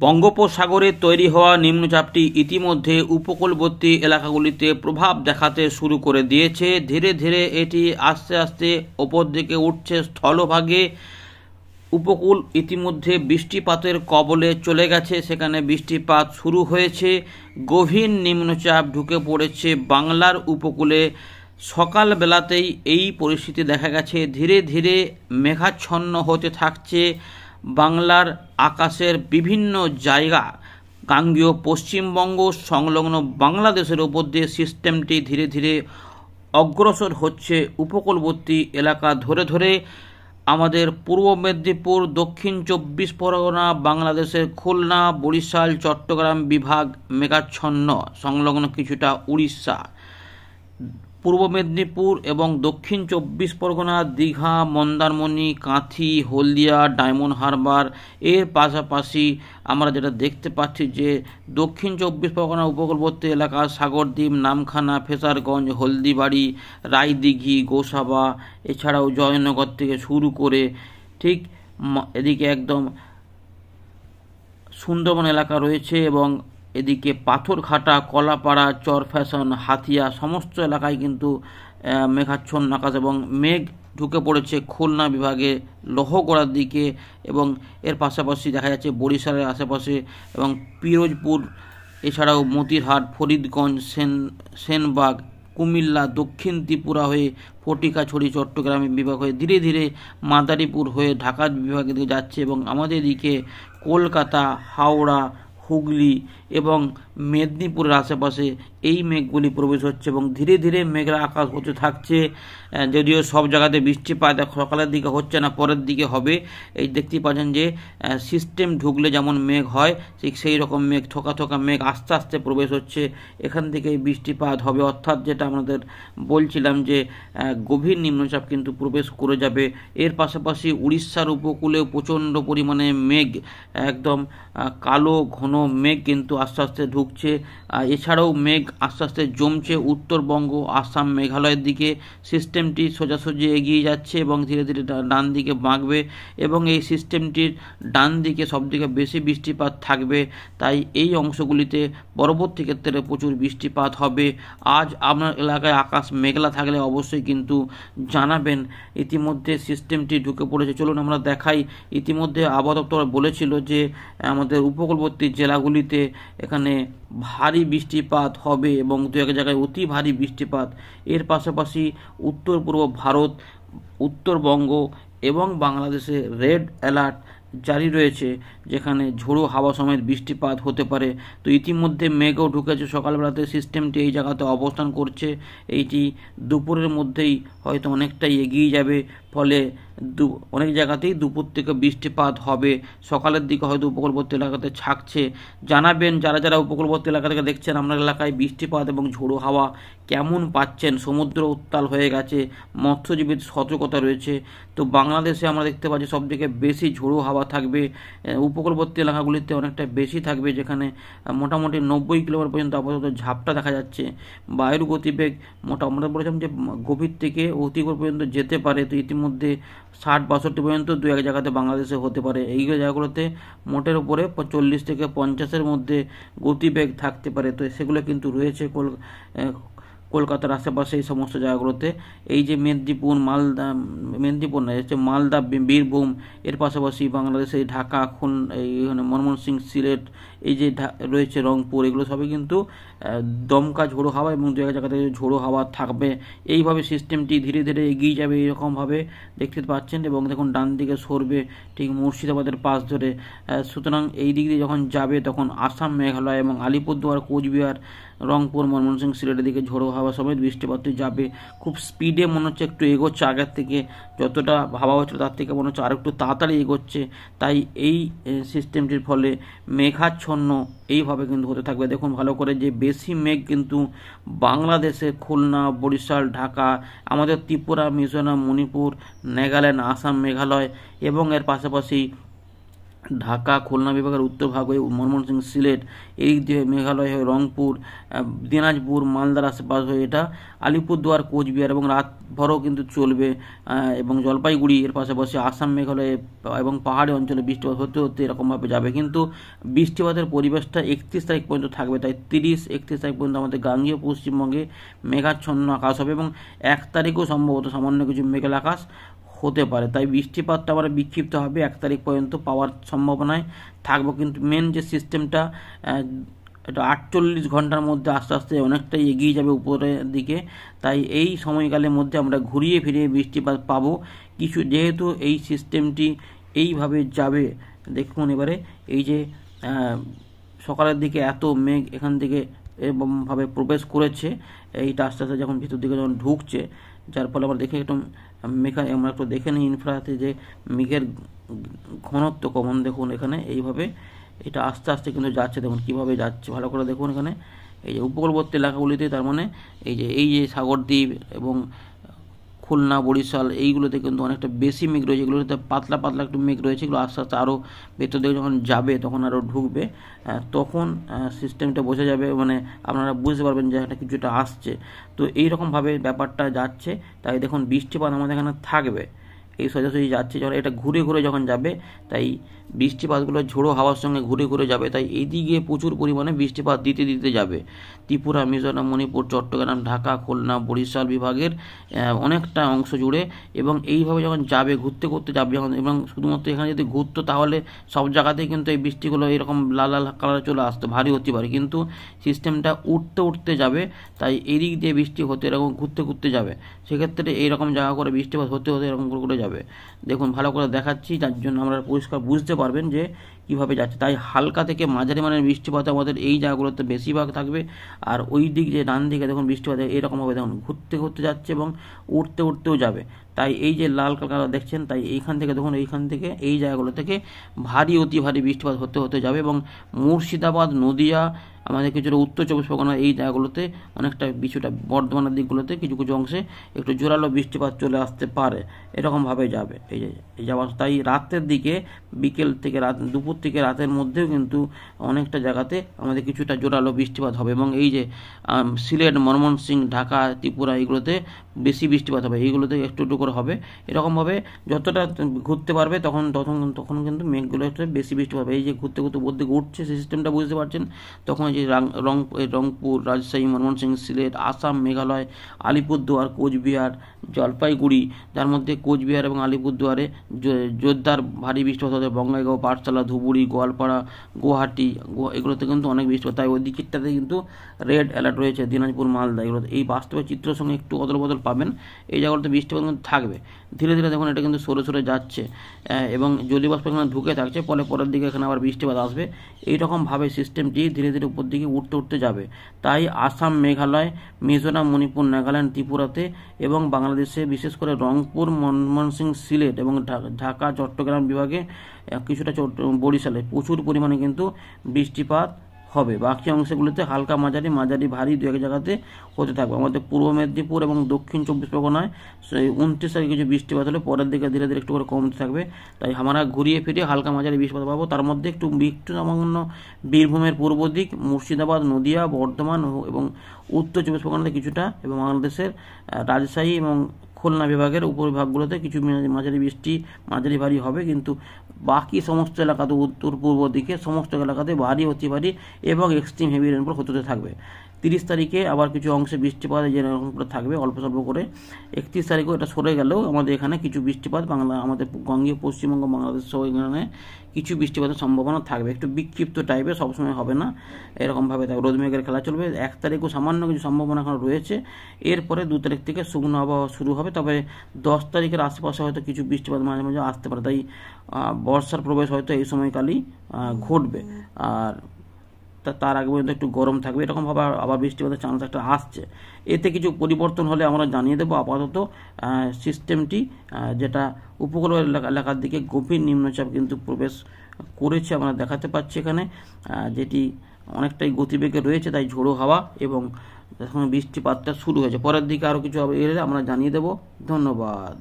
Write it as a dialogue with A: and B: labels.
A: বঙ্গোপসাগরে তৈরি হওয়া নিম্নচাপটি ইতিমধ্যে উপকূলবর্তী এলাকাগুলিতে প্রভাব দেখাতে শুরু করে দিয়েছে। ধীরে ধীরে এটি আস্তে আস্তে ওপর দিকে উঠছে স্থলভাগে। উপকূল ইতিমধ্যে বৃষ্টিপাতের কবলে চলে গেছে, সেখানে বৃষ্টিপাত শুরু হয়েছে। গভীর নিম্নচাপ ঢুকে পড়েছে বাংলার উপকূলে। সকালবেলাতেই এই পরিস্থিতি দেখা গেছে। ধীরে ধীরে মেঘাচ্ছন্ন হতে থাকছে বাংলার আকাশের বিভিন্ন জায়গা। গাঙ্গেয় পশ্চিমবঙ্গ সংলগ্ন বাংলাদেশের ওপর দিয়ে সিস্টেমটি ধীরে ধীরে অগ্রসর হচ্ছে উপকূলবর্তী এলাকা ধরে ধরে। আমাদের পূর্ব মেদিনীপুর, দক্ষিণ 24 পরগনা, বাংলাদেশের খুলনা, বরিশাল, চট্টগ্রাম বিভাগ মেঘাচ্ছন্ন, সংলগ্ন কিছুটা উড়িষ্যা। পূর্ব মেদিনীপুর এবং দক্ষিণ 24 পরগনা, দীঘা, মন্দারমণি, কাঁথি, হলদিয়া, ডায়মন্ড হারবার, এর পাশাপাশি আমরা যেটা দেখতে পাচ্ছি যে দক্ষিণ 24 পরগনা উপকূলবর্তী এলাকা সাগরদ্বীপ, নামখানা, ফেসারগঞ্জ, হলদিবাড়ি, রায়দিঘি, গোসাবা, এছাড়াও জয়নগর থেকে শুরু করে ঠিক এদিকে একদম সুন্দরবন এলাকা রয়েছে এবং এদিকে পাথরঘাটা, কলাপাড়া, চরফ্যাশন, হাতিয়া সমস্ত এলাকায় কিন্তু মেঘাচ্ছন্ন আকাশ এবং মেঘ ঢুকে পড়েছে খুলনা বিভাগে লোহগড়ার দিকে। এবং এর পাশাপাশি দেখা যাচ্ছে বরিশালের আশেপাশে এবং পিরোজপুর, এছাড়াও মতিরহাট, ফরিদগঞ্জ, সেনবাগ, কুমিল্লা, দক্ষিণ ত্রিপুরা হয়ে ফটিকাছড়ি, চট্টগ্রাম বিভাগ হয়ে ধীরে ধীরে মাদারীপুর হয়ে ঢাকা বিভাগের দিকে যাচ্ছে এবং আমাদের দিকে কলকাতা, হাওড়া, হুগলি এবং মেদিনীপুরের আশেপাশে এই মেঘগুলি প্রবেশ হচ্ছে এবং ধীরে ধীরে মেঘলা আকাশ হতে থাকছে। যদিও সব জায়গাতে বৃষ্টিপাত সকালের দিকে হচ্ছে না, পরের দিকে হবে। এই দেখতেই পাচ্ছেন যে সিস্টেম ঢুকলে যেমন মেঘ হয় ঠিক সেই রকম মেঘ, থোকা থোকা মেঘ আস্তে আস্তে প্রবেশ হচ্ছে। এখান থেকেই বৃষ্টিপাত হবে, অর্থাৎ যেটা আমাদের বলছিলাম যে গভীর নিম্নচাপ কিন্তু প্রবেশ করে যাবে। এর পাশাপাশি উড়িষ্যার উপকূলেও প্রচণ্ড পরিমাণে মেঘ, একদম কালো ঘন মেঘ কিন্তু আস্তে আস্তে ঢুকছে। এছাড়াও মেঘ আস্তে আস্তে জমছে উত্তরবঙ্গ, আসাম, মেঘালয়ের দিকে। সিস্টেমটি সোজাসুজি এগিয়ে যাচ্ছে এবং ধীরে ধীরে ডান দিকে বাঁকবে এবং এই সিস্টেমটির ডান দিকে সবথেকে বেশি বৃষ্টিপাত থাকবে। তাই এই অংশগুলিতে পরবর্তী ক্ষেত্রে প্রচুর বৃষ্টিপাত হবে। আজ আপনার এলাকায় আকাশ মেঘলা থাকলে অবশ্যই কিন্তু জানাবেন। ইতিমধ্যে সিস্টেমটি ঢুকে পড়েছে, চলুন আমরা দেখাই। ইতিমধ্যে আবহাওয়া দপ্তর বলেছিল যে আমাদের উপকূলবর্তী জেলাগুলিতে এখানে ভারী বৃষ্টিপাত হবে এবং দু এক জায়গায় অতি ভারী বৃষ্টিপাত। এর পাশাপাশি উত্তর পূর্ব ভারত, উত্তরবঙ্গ এবং বাংলাদেশে রেড অ্যালার্ট জারি রয়েছে, যেখানে ঝোড়ো হাওয়া সমেত বৃষ্টিপাত হতে পারে। তো ইতিমধ্যে মেঘও ঢুকেছে সকালবেলাতে। সিস্টেমটি এই জায়গাতে অবস্থান করছে, এইটি দুপুরের মধ্যেই হয়তো অনেকটাই এগিয়ে যাবে। ফলে অনেক জায়গাতেই দুপুর থেকে বৃষ্টিপাত হবে। সকালের দিকে হয়তো উপকূলবর্তী এলাকাতে ছাকছে। জানাবেন যারা যারা উপকূলবর্তী এলাকা থেকে দেখছেন আপনার এলাকায় বৃষ্টিপাত এবং ঝোড়ো হাওয়া কেমন পাচ্ছেন। সমুদ্র উত্তাল হয়ে গেছে, মৎস্যজীবীর সতর্কতা রয়েছে। তো বাংলাদেশে আমরা দেখতে পাচ্ছি সবথেকে বেশি ঝোড়ো হাওয়া থাকবে উপকূলবর্তী এলাকাগুলিতে, অনেকটা বেশি থাকবে, যেখানে মোটামুটি 90 কিলোমিটার পর্যন্ত আপাতত ঝাপটা দেখা যাচ্ছে। বায়ুর গতিবেগ আমরা বলেছিলাম যে গভীর থেকে অতি পর্যন্ত যেতে পারে। তো ইতিমধ্যে 60-62 পর্যন্ত দু এক জায়গাতে বাংলাদেশে হতে পারে। এই জায়গাগুলোতে মোটের উপরে 40 থেকে 50-এর মধ্যে গতিবেগ থাকতে পারে। তো সেগুলো কিন্তু রয়েছে কলকাতার আশেপাশে এই সমস্ত জায়গাগুলোতে। এই যে মেদিনীপুর না হচ্ছে মালদা, বীরভূম, এর পাশাপাশি বাংলাদেশে ঢাকা, ময়মনসিংহ, সিলেট, এই যে রয়েছে রংপুর, এগুলো সবই কিন্তু দমকা ঝোড়ো হাওয়া এবং দু এক জায়গাতে ঝোড়ো হাওয়া থাকবে। এইভাবে সিস্টেমটি ধীরে ধীরে এগিয়ে যাবে এইরকমভাবে দেখতে পাচ্ছেন। এবং দেখুন ডান দিকে সরবে ঠিক মুর্শিদাবাদের পাশ ধরে। সুতরাং এই দিক দিয়ে যখন যাবে তখন আসাম, মেঘালয় এবং আলিপুরদুয়ার, কোচবিহার, রংপুর, ময়মনসিংহ, সিলেটের দিকে ঝোড়ো হাওয়া সমেত বৃষ্টিপাত যাবে। খুব স্পিডে মনে হচ্ছে একটু এগোচ্ছে, আগের থেকে যতটা ভাবা হচ্ছিল তার থেকে মনে হচ্ছে আর একটু তাড়াতাড়ি এগোচ্ছে। তাই এই সিস্টেমটির ফলে মেঘাচ্ছন্ন এইভাবে কিন্তু হতে থাকবে। দেখুন ভালো করে যে বেশি মেঘ কিন্তু বাংলাদেশে খুলনা, বরিশাল, ঢাকা, আমাদের ত্রিপুরা, মিজোরাম, মণিপুর, নাগাল্যান্ড, আসাম, মেঘালয় এবং এর পাশাপাশি ঢাকা খুলনা বিভাগের উত্তর ভাগ হয়ে ময়মনসিংহ সিলেট, এই দিয়ে মেঘালয় হয়ে রংপুর, দিনাজপুর মালদার আশেপাশ হয়ে এটা আলিপুরদুয়ার কোচবিহার এবং রাতভরও কিন্তু চলবে, এবং জলপাইগুড়ি এর পাশাপাশি আসাম মেঘালয় এবং পাহাড়ি অঞ্চলে বৃষ্টিপাত হতে হতে এরকমভাবে যাবে। কিন্তু বৃষ্টিপাতের পরিবেশটা 31 তারিখ পর্যন্ত থাকবে, তাই 30-31 তারিখ পর্যন্ত আমাদের গাঙ্গেয় পশ্চিমবঙ্গে মেঘাচ্ছন্ন আকাশ হবে এবং 1 তারিখও সম্ভবত সামান্য কিছু মেঘলা আকাশ হতে পারে। তাই বৃষ্টিপাতটা আবার বিক্ষিপ্ত হবে 1 তারিখ পর্যন্ত পাওয়ার সম্ভাবনায় থাকবো। কিন্তু মেন যে সিস্টেমটা এটা 48 ঘন্টার মধ্যে আস্তে আস্তে অনেকটাই এগিয়ে যাবে উপরের দিকে, তাই এই সময়কালের মধ্যে আমরা ঘুরিয়ে ফিরিয়ে বৃষ্টিপাত পাবো কিছু, যেহেতু এই সিস্টেমটি এইভাবে যাবে। দেখুন এবারে এই যে সকালের দিকে এত মেঘ এখান থেকে এরকমভাবে প্রবেশ করেছে, এইটা আস্তে আস্তে যখন ভিতর দিকে যখন ঢুকছে, যার ফলে আমরা দেখে একটু আমরা একটু দেখে নিই ইনফ্রাতে যে মেঘের ঘনত্ব কমন। দেখুন এখানে এইভাবে এটা আস্তে আস্তে কিন্তু যাচ্ছে, দেখুন কীভাবে যাচ্ছে ভালো করে দেখুন। এখানে এই যে উপকূলবর্তী এলাকাগুলিতে, তার মানে এই যে সাগরদ্বীপ এবং খুলনা বরিশাল এইগুলোতে কিন্তু অনেকটা বেশি মেঘ রয়েছে, এগুলোতে পাতলা পাতলা একটু মেঘ রয়েছে, এগুলো আস্তে আস্তে আরও ভেতর দিকে যখন যাবে তখন আরও ঢুকবে, তখন সিস্টেমটা বোঝা যাবে, মানে আপনারা বুঝতে পারবেন যে একটা কিছুটা আসছে। তো এইরকমভাবে ব্যাপারটা যাচ্ছে, তাই দেখুন বৃষ্টিপাত আমাদের এখানে থাকবে, এই সোজাসুজি যাচ্ছে যখন এটা ঘুরে ঘুরে যখন যাবে, তাই বৃষ্টিপাতগুলো ঝোড়ো হাওয়ার সঙ্গে ঘুরে ঘুরে যাবে, তাই এইদিকে প্রচুর পরিমাণে বৃষ্টিপাত দিতে দিতে যাবে ত্রিপুরা, মিজোরাম, মণিপুর, চট্টগ্রাম, ঢাকা, খুলনা, বরিশাল বিভাগের অনেকটা অংশ জুড়ে। এবং এইভাবে যখন যাবে ঘুরতে ঘুরতে যাবে যখন, এবং শুধুমাত্র এখানে যদি ঘুরতো তাহলে সব জায়গাতেই কিন্তু এই বৃষ্টিগুলো এরকম লাল লাল কালারে চলে আসতো, ভারী হতে পারে, কিন্তু সিস্টেমটা উঠতে উঠতে যাবে, তাই এদিক দিয়ে বৃষ্টি হতে এরকম ঘুরতে ঘুরতে যাবে, সেক্ষেত্রে এইরকম জায়গা করে বৃষ্টিপাত হতে হতে এরকম করে যাবে। দেখুন ভালো করে দেখাচ্ছি, যার জন্য আমরা পরিষ্কার বুঝতে পারবেন যে কীভাবে যাচ্ছে। তাই হালকা থেকে মাঝারি মানের বৃষ্টিপাত আমাদের এই জায়গাগুলোতে বেশিরভাগ থাকবে, আর ওই দিক যে ডান দিকে দেখুন বৃষ্টিপাত এরকমভাবে দেখুন ঘুরতে ঘুরতে যাচ্ছে এবং উঠতে উঠতেও যাবে। তাই এই যে লাল কালার দেখছেন, তাই এইখান থেকে দেখুন এইখান থেকে এই জায়গাগুলো থেকে ভারী অতি ভারী বৃষ্টিপাত হতে হতে যাবে, এবং মুর্শিদাবাদ, নদিয়া, আমাদের কিছুটা উত্তর 24 পরগনা এই জায়গাগুলোতে অনেকটা কিছুটা বর্ধমানের দিকগুলোতে কিছু কিছু অংশে একটু জোরালো বৃষ্টিপাত চলে আসতে পারে, এরকমভাবে যাবে এই যাওয়া। তাই রাতের দিকে বিকেল থেকে দুপুর থেকে রাতের মধ্যেও কিন্তু অনেকটা জায়গাতে আমাদের কিছুটা জোরালো বৃষ্টিপাত হবে, এবং এই যে সিলেট, ময়মনসিংহ, ঢাকা, ত্রিপুরা এইগুলোতে বেশি বৃষ্টিপাত হবে, এইগুলোতে একটু একটু করে হবে। এরকমভাবে যতটা ঘুরতে পারবে তখন তখন কিন্তু মেঘগুলো একটু বেশি বৃষ্টিপাত হবে। এই যে ঘুরতে ঘুরতে উপর দিকে উঠছে সিস্টেমটা বুঝতে পারছেন, তখন যে রংপুর, রাজশাহী, ময়মনসিংহ, সিলেট, আসাম, মেঘালয়, আলিপুরদুয়ার, কোচবিহার, জলপাইগুড়ি, যার মধ্যে কোচবিহার এবং আলিপুরদুয়ারে জোরদার ভারী বৃষ্টিপাত হবে, বঙ্গাইগাঁও, পাঠশালা, ধুবুরি, গোয়ালপাড়া, গুয়াহাটি এগুলোতে কিন্তু অনেক বৃষ্টিপাত, তাই ওই দিকটাতে কিন্তু রেড অ্যালার্ট রয়েছে, দিনাজপুর, মালদা এগুলোতে। এই বাস্তবের চিত্রের সঙ্গে একটু অদল বদল পাবেন, এই জায়গাগুলোতে বৃষ্টিপাত কিন্তু থাকবে। ধীরে ধীরে দেখুন এটা কিন্তু সরে সরে যাচ্ছে, এবং জলীয়বাষ্প এখানে ঢুকে থাকছে, ফলে পরের দিকে এখানে আবার বৃষ্টিপাত আসবে। এইরকমভাবে সিস্টেমটি ধীরে ধীরে উপর দিকে উঠতে উঠতে যাবে। তাই আসাম, মেঘালয়, মিজোরাম, মণিপুর, নাগাল্যান্ড, ত্রিপুরাতে এবং বাংলাদেশে বিশেষ করে রংপুর, ময়মনসিংহ, সিলেট এবং ঢাকা, চট্টগ্রাম বিভাগে কিছুটা বরিশালে প্রচুর পরিমাণে কিন্তু বৃষ্টিপাত হবে। বাকি অংশগুলিতে হালকা মাঝারি, মাঝারি ভারী দু এক জায়গাতে হতে থাকবে। আমাদের পূর্ব মেদিনীপুর এবং দক্ষিণ 24 পরগনায় 29 তারিখে কিছু বৃষ্টিপাত হলে পরের দিকে ধীরে ধীরে একটু করে কমতে থাকবে। তাই আমরা ঘুরিয়ে ফিরিয়ে হালকা মাঝারি বৃষ্টিপাত পাবো। তার মধ্যে একটু সামান্য বীরভূমের পূর্ব দিক, মুর্শিদাবাদ, নদিয়া, বর্ধমান এবং উত্তর 24 পরগনাতে কিছুটা, এবং বাংলাদেশের রাজশাহী এবং খুলনা বিভাগের উপবিভাগগুলোতে কিছু মাঝারি বৃষ্টি, মাঝারি ভারী হবে, কিন্তু বাকি সমস্ত এলাকাতে উত্তর পূর্ব দিকে সমস্ত এলাকাতে ভারী, অতি ভারী এবং এক্সট্রিম হেভি রেনফল হতে থাকবে। 30 তারিখে আবার কিছু অংশে বৃষ্টিপাত যেরকম করে থাকবে অল্প স্বল্প করে। 31 তারিখেও এটা সরে গেলেও আমাদের এখানে কিছু বৃষ্টিপাত আমাদের বঙ্গীয় পশ্চিমবঙ্গ, বাংলাদেশ সহ এখানে কিছু বৃষ্টিপাতের সম্ভাবনা থাকবে, একটু বিক্ষিপ্ত টাইপের, সবসময় হবে না, এরকমভাবে থাকবে। রোদ মেঘের খেলা চলবে। 1 তারিখও সামান্য কিছু সম্ভাবনা এখন রয়েছে, এরপরে 2 তারিখ থেকে শুকনো আবহাওয়া শুরু হবে। তবে 10 তারিখের আশেপাশে হয়তো কিছু বৃষ্টিপাত মাঝে মাঝে আসতে পারে, তাই বর্ষার প্রবেশ হয়তো এই সময়কালই ঘটবে। আর তার আগে পর্যন্ত একটু গরম থাকবে, এরকমভাবে আবার বৃষ্টিপাতের চান্স একটা আসছে। এতে কিছু পরিবর্তন হলে আমরা জানিয়ে দেবো। আপাতত সিস্টেমটি যেটা উপকূল এলাকার দিকে গভীর নিম্নচাপ কিন্তু প্রবেশ করেছে, আমরা দেখাতে পাচ্ছি এখানে, যেটি অনেকটাই গতিবেগে রয়েছে, তাই ঝোড়ো হাওয়া এবং বৃষ্টিপাতটা শুরু হয়েছে। পরের দিকে আরও কিছু এলে আমরা জানিয়ে দেবো। ধন্যবাদ।